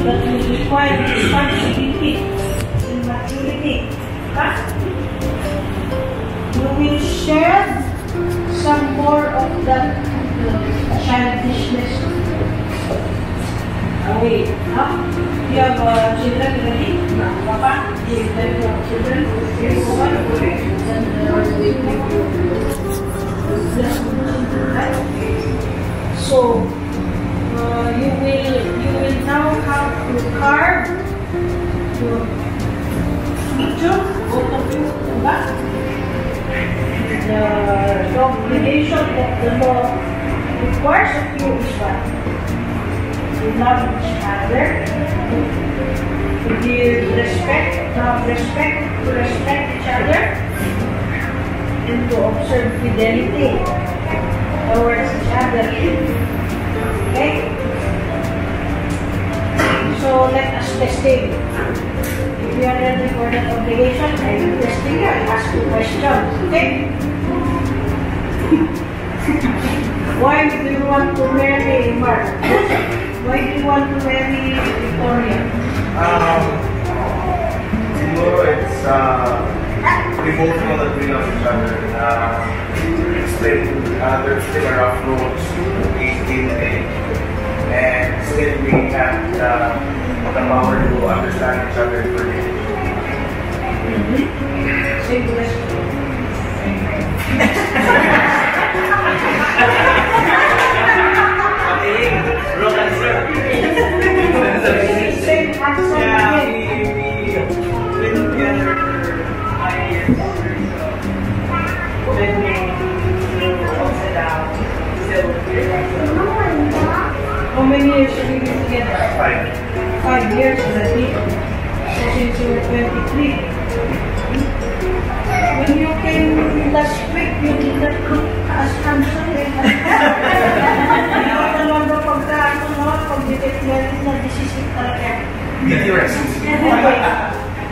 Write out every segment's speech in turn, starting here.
that will require responsibility and maturity. You will share some more of that childishness away. You have children ready? Papa, do you have children? So you will now have to carve your picture, both of you, the obligation that the law requires of you is what? To love each other, to give respect, to respect each other, and to observe fidelity towards each other. Okay? So let us test it. If you are ready for that obligation, I will test you and ask you questions. Okay? Why do you want to marry Mark? Why do you want to marry Victoria? It's we both know that we love each other. There's still a rough roads, 18 and said we had the power to understand each other fully. Same question. Wrong answer. Same answer. Yeah, we've been together for 5 years. So, then we all sit down. Still How many years have you been together? 5 years already. So since you were 23. When you came last week, you did not cook as handsome. Naman ba pagka pag-declare na decision talaga? Anyway,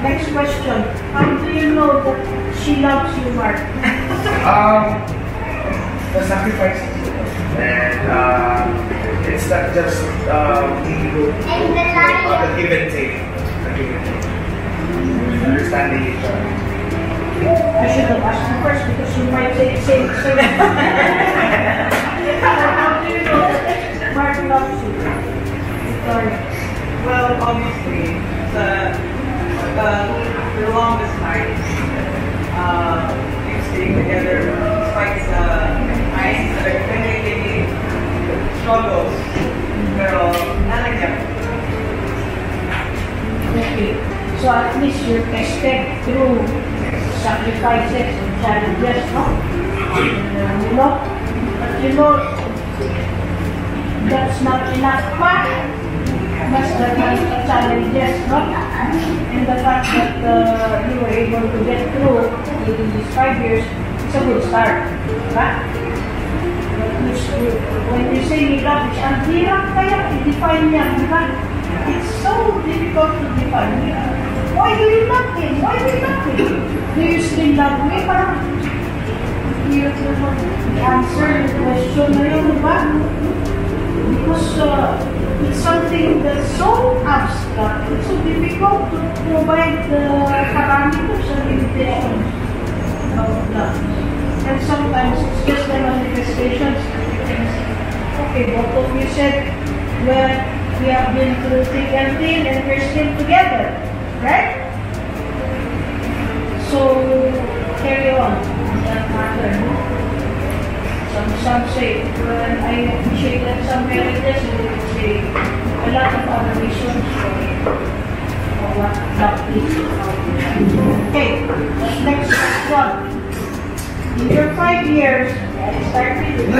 next question. How do you know that she loves you, Mark? The sacrifice. And it's not just the give and take. The give and take. Understanding each other. I should have asked you first because you might say the same. So, how do you know that Mark loves you? Victoria. well, obviously, the longest time we've stayed together despite times that are definitely struggles. Pero, nalagyan. Okay. So at least you're tested through sacrifices and challenges, no? You know? But you know, that's not enough pa. Mas the challenges, no? And the fact that you were able to get through in these 5 years, it's a good start. Right? When you say you love each other, hirap kaya i-define niya, di ba? It's so difficult to define. Why do you love him? Why do you love him? Do you still love me? Parang you answer the question na yun, di ba? Because it's something that's so abstract. It's so difficult to provide the parameters and limitations of love. And sometimes it's just the manifestations of things. Okay, both of you said, well, we have been through thick and thin and we're still together, right? So, carry on that matter. Some say, well, I appreciate that some marriages will say a lot of other reasons for what love is. Okay, next one. In your 5 years, start with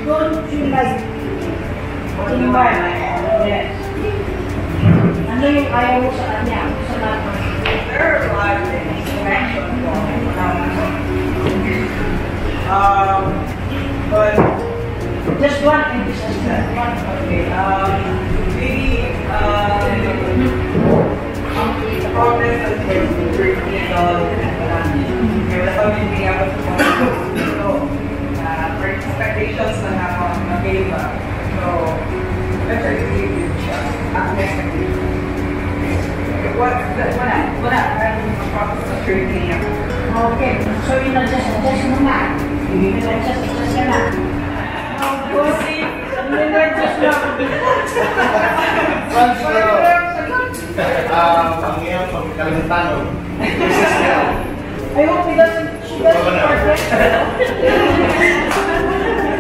don't you like environment? Yes. Ano yung ayaw mo sa kanya? Sa lahat? There are a lot of things to mention. But Just one and just one. okay, maybe the progress has been greatly Kaya kami hindi ako for expectations na nag-iba. So, better to give you expectations. Wala. I'm process of training. Okay, so you adjust mo na. Adjust ka na. We'll see. Adjust mo. Ang iyong pagkalimutan. I hope she doesn't forget.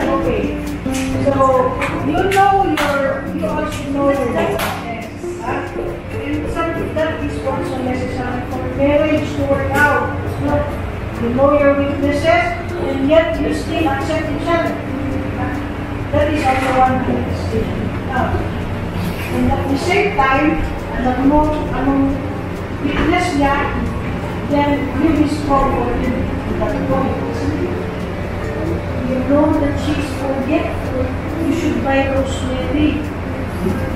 Okay. So, you also know your weakness. And that is also necessary for marriage to work out. So, you know your weaknesses, and yet you still accept each other. That is also one manifestation. And at the same time, alam mo anong weakness niya, then you be stronger in that point. You know that she's forgetful, you should buy rosemary.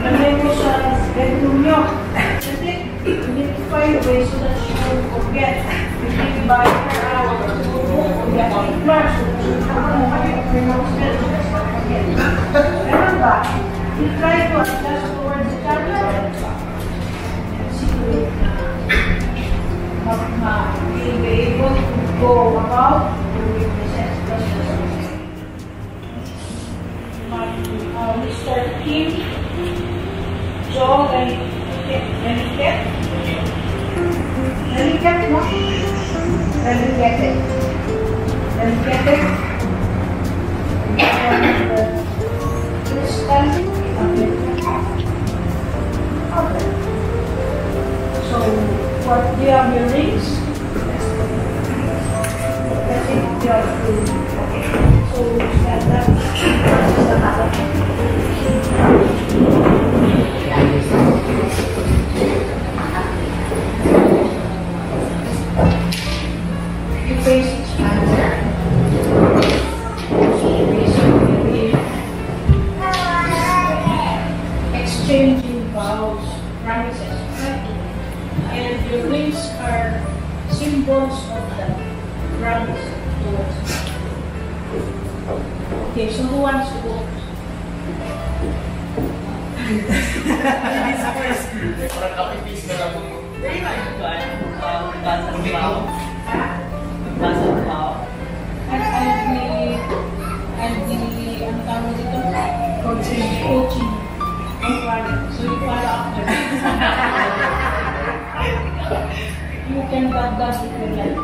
Lagay mo sa bedroom nyo. Kasi you need to find a way so that she won't forget. You need to buy her out or forget the flash so that she won't forget. Remember, you try to adjust towards each other and see being able to go about doing this exercise. Mr. Kim Jo Reliquet, no? Reliquet. Crystal. Okay. So, what do you have your rings? Let's see, you have to. Okay. So, that is the matter. You face each other. Exchanging vows, promises, right? And your rings are symbols of that promise towards you. Okay, so who wants to go? Ang tawag dito? Coaching. So you follow after. You can dab if you like.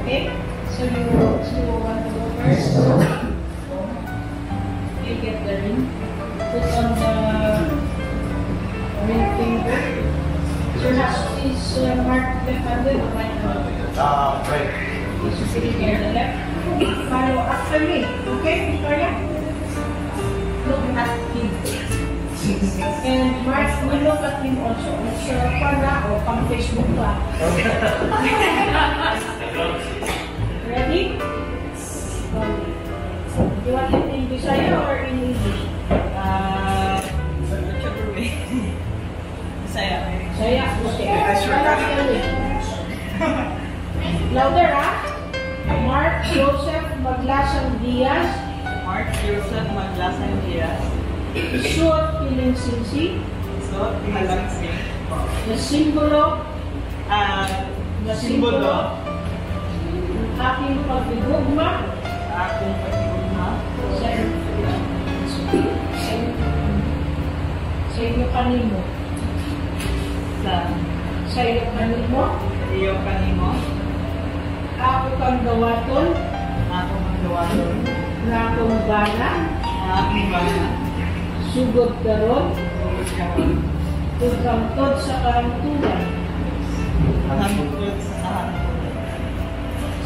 Okay? So you want to go first. You get the ring. Put on the ring finger. Your husband is marked left-handed or right-handed? Right. Is sitting here on the left. Follow after me. Okay, Victoria? Look at him. And Mark will look at him also. It's para o pang Facebook pa. Ready? You want it in Bisaya or in English? Bisaya. Bisaya? Okay. Louder, ah? Mark Joseph Maglasang Diaz. Mark Joseph Maglasang Diaz. Suot Piling Sinsi. Suot Piling Sinsi. The simbolo. Ng aking pagdugma. Sa iyo kanimo. Sa iyo kanimo. Iyo kanimo. Ako kang gawaton. Na akong bana. Sugod karon. Ug kangtod sa kahantunan.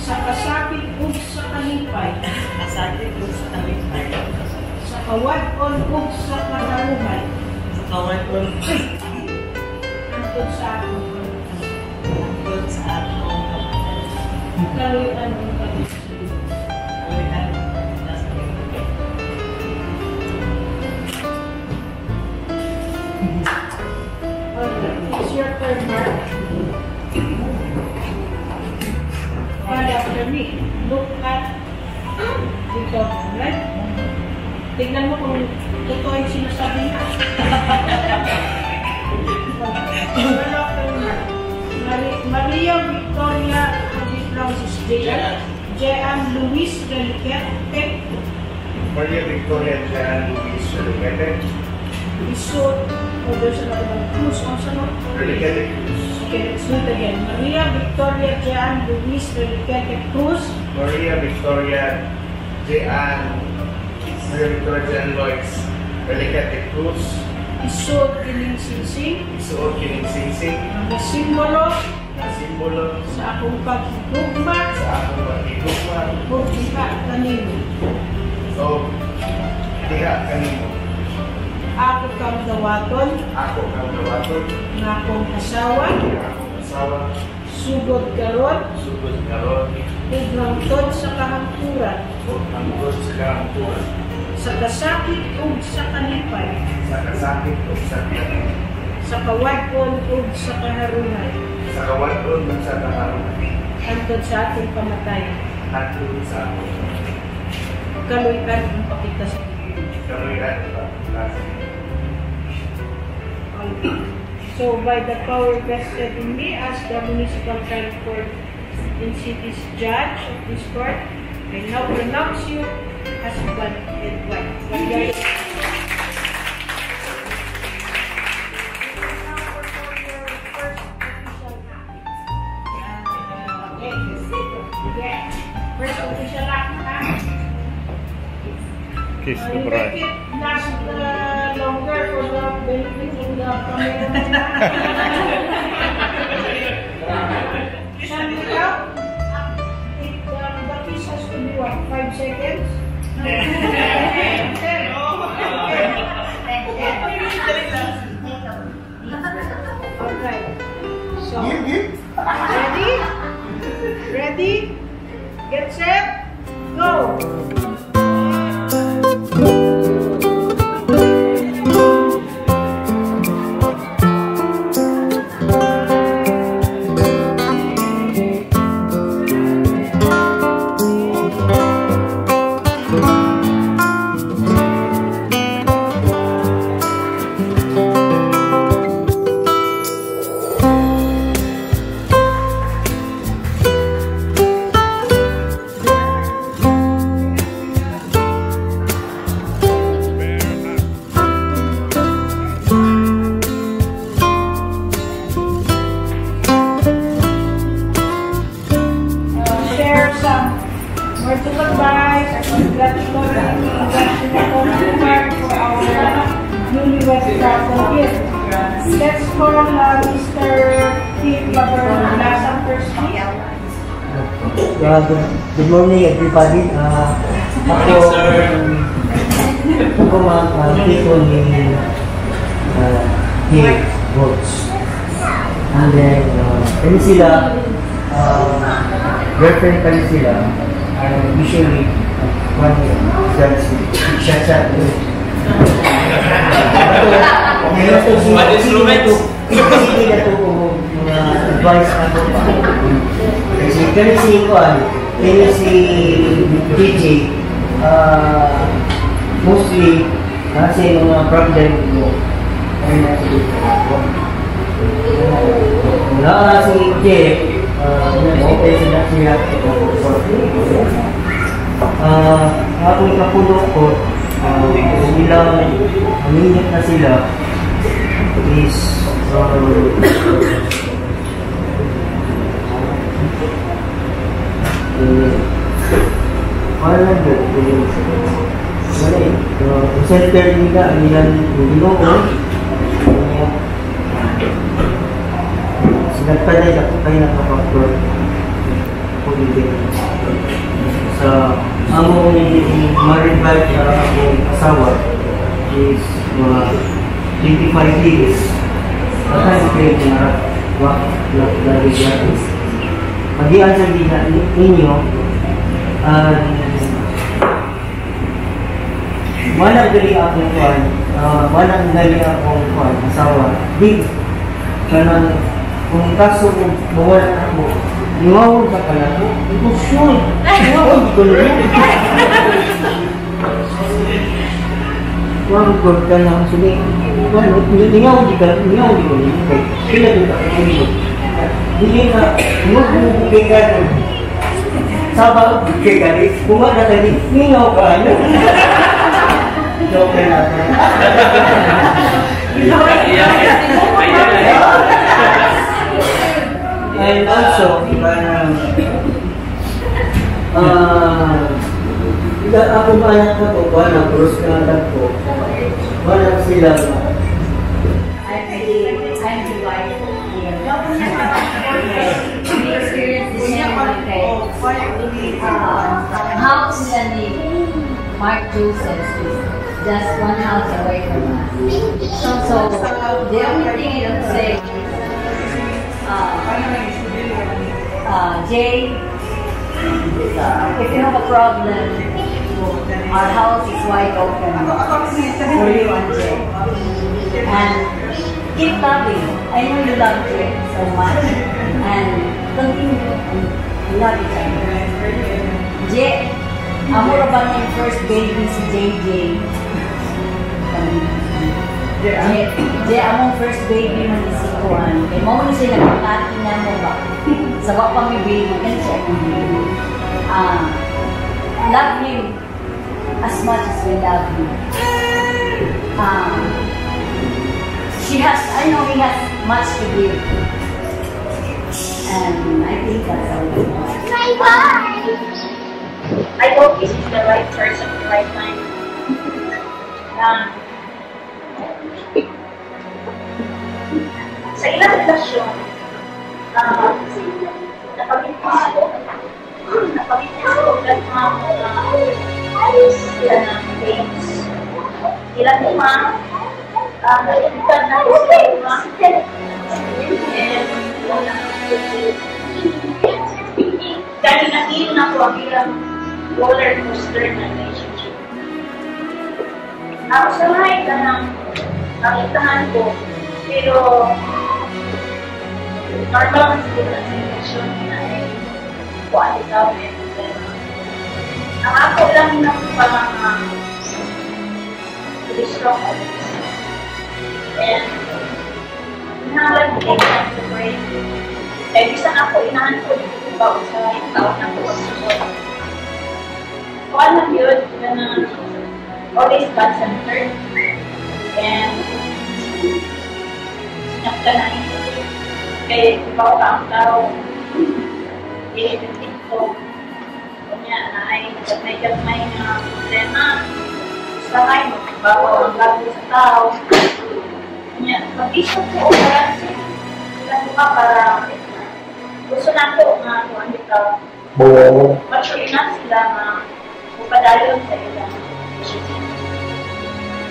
Sa kasakit ug sa kalipay. Sa kawad-on ug sa kanaruhay. Kangtod sa akong kaluyan ang pag-isip. It's your turn, Mark. And after me, look at dito, right? Tignan mo kung totoo yung sinasabi niya. Maria Victoria, Francis Jean Luis Reliquet. Maria Victoria Jean Luis Reliquet. Isod, there's another one. Cruz, also no? Reliquet Cruz. Okay, let's do it again. Maria Victoria Jean Luis Reliquet Cruz. Maria Victoria Jean Luis Reliquet Cruz. Isod Kiling Sinsing. Isuot kining singsing. Ang simbolo Ang simbolo sa akong pagdugma sa akong pagdugma o diha kanino. o diha kanimo. Ako kang dawaton Ako kang gawaton. nga akong asawa, Akong asawa. sugod karon Sugod karon. ug hangtod sa kahangturan, O hangtod sa kaangturan. sa kasakit ug sa kalipay, Sa kasakit o sa tiyan. sa kawad-on ug sa kaharuhay, Sa kawadron ng sa kaharuhan. hangtod sa ating kamatayan. Hangtod sa akong Kaluyan ang pakita sa kaluyan pa. So, by the power vested in me as the Municipal Trial Court in City's judge of this court, I now pronounce you husband and wife. First official act, ha? Kiss the You bride. make it last longer for the benefit of the cameraman. Send it out. The kiss has to be what? 5 seconds? Alright. So, ready? Get set? Go! Word to advice, congratulations for our newlywed couple here. Let's call Mr. Keith Labernasan first. Good morning everybody. Ako people ni Keith Woods. And then, kami sila, girlfriend kami sila. Usually, one chat. What instruments? Hindi na ito mga advice ako pa. Kasi kami si Juan, kami si DJ, mostly kasi mga problem mo ay nasa dito. Wala si Jeff, okay sila siya ako ikapulo ko ilang minute na sila is parang center nila nilang ginoo nagpanay na po kayo nakapag-work sa among married life na akong asawa is 25 years at kayo na lagi natin mag-ian sa gina ninyo walang galing akong kwan walang galing akong kwan asawa di kanang kung kaso kung mawala ako, niwawag ka pala ko, ito sure, niwawag ko na yun. Niwawag ko ka lang, sabi, niwawag ko na yun, kaya doon ka kayo. Hindi na, magmubukay ka doon. Sabang bukay ka rin, kumana ka rin, ningaw ka, ano? Joke na ako. And also, ako ba anak ko po, anak, puros ka anak ko, walang sila. I'm the wife here. We experienced this same house ni Mark Joseph is just one house away from us. So the only thing I would say, Jay, if you have a problem, our house is wide open for you and Jay. And keep loving. I know you love Jay so much. And continue to love each other. Jay, amo ra ba yung first baby si JJ? Jay, among first baby man si Juan. Kaya mo ni sila pagkati niya mo ba? Sa wak pang may baby, kan siya. Love him as much as we love you. I know he has much to give. And I think that's how it is. I hope this is the right person at the right time. Sa ilang relasyon, napag-witness ko at sila ng dates. Sila naman, nalimutan na sila and dahil natin na po ang ilang roller coaster na relationship. Ako sa mga ita ng nakitahan ko, pero normal ang sila sa relasyon na ay kuhaan ikaw may problema. Ang ako lang na parang really strong at this. And hinahalan ko kayo na ito ko rin. Kaya bisan ako, inahan ko dito ba sa taon na po sa soto. Kuhaan lang yun, na always God-centered. And sinakta na ito. Kaya ibaw ka ang tao. Inipitin ko. Kanya na ay nagmay na problema. Gusto kayo, magbabaw ang gabi sa tao. Kanya, mag-isip ko kasi sila ka para gusto na ko nga kung ano ka. Mature na sila na upadayon sa ilang relationship.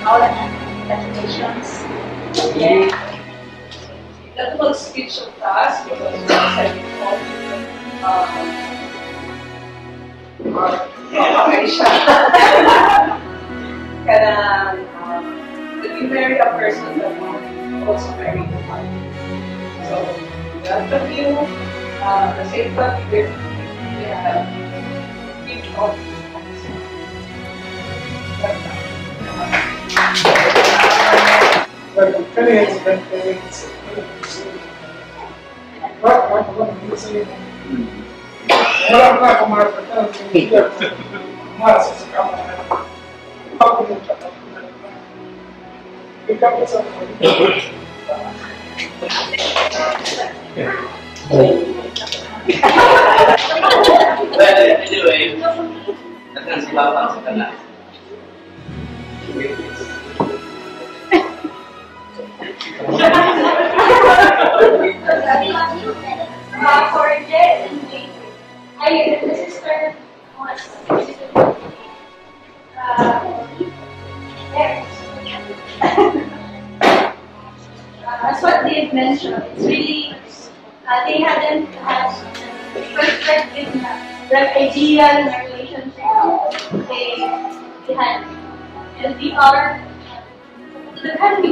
Mawala na. Congratulations. Yeah. That was speech of task because we said before. Okay siya. Kaya to be marry a person that also marry the heart. So, God of you, the same God you have give all Anyway, akan silapan sekarang. For Jet and Jade, the sister was there. That's what they mentioned. It's really, they hadn't had perfect ideal relationship. They had LDR. They had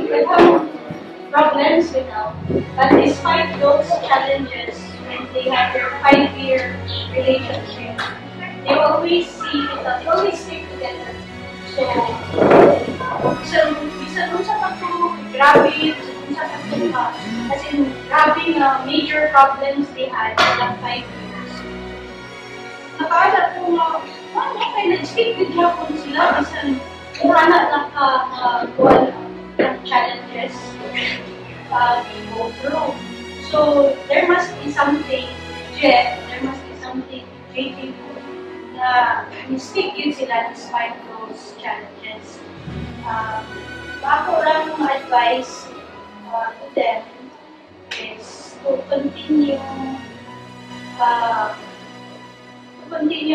problems with now. But despite those challenges, when they had their 5-year relationship, they always stick together. So, bisa dun sa grabe, as in, grabe major problems they had in that 5 years. Nakala ko okay, nag-stick with Japon sila, bisan wala na challenges go through. So, there must be something, Jeff, there must be something JT na stick yun sila despite those challenges. Ako lang advice to them is to continue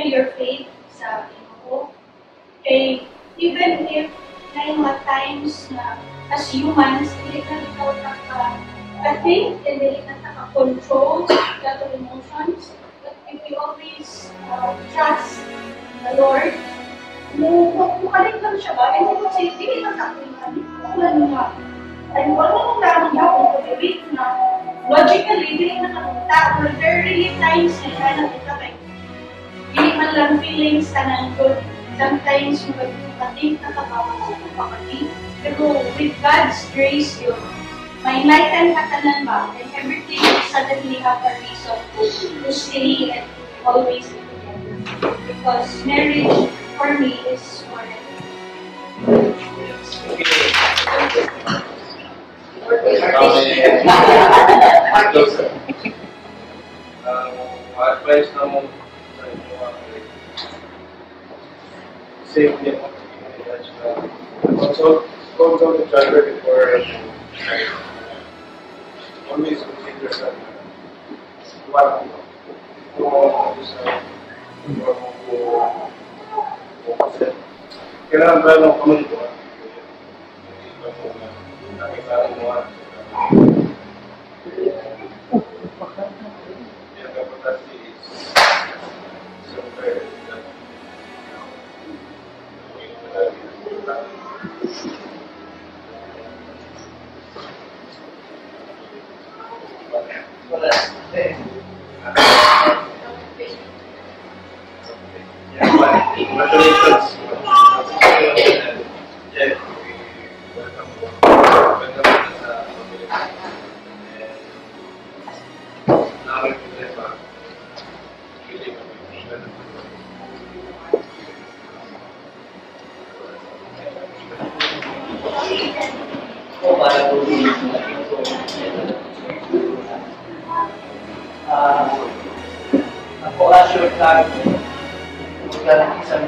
your faith sa Ginoo. Okay, even if may mga times na as humans, hindi na ikaw I think hindi na naka-control that of emotions. But if we always trust the Lord, mukalit lang siya ba? And then say, hindi lang wala nga. And wala nang lamang ako pag-ibig na logically, hindi na nakapunta. But there are really times na kaya kita kay hindi man lang feelings ka ng good. Sometimes yung pag-think na kapawa sa kapatid. Pero with God's grace yun, may enlighten ka tanan ba? And everything will suddenly have a reason to stay and always be together. Because marriage, for me, this one. Advice na mo sa inyo safety mo. Also, go to the driver before always consider sa what kailangan ba ng komunito? Nakikita mo congratulations. Ako assure tayo, magkakalang isang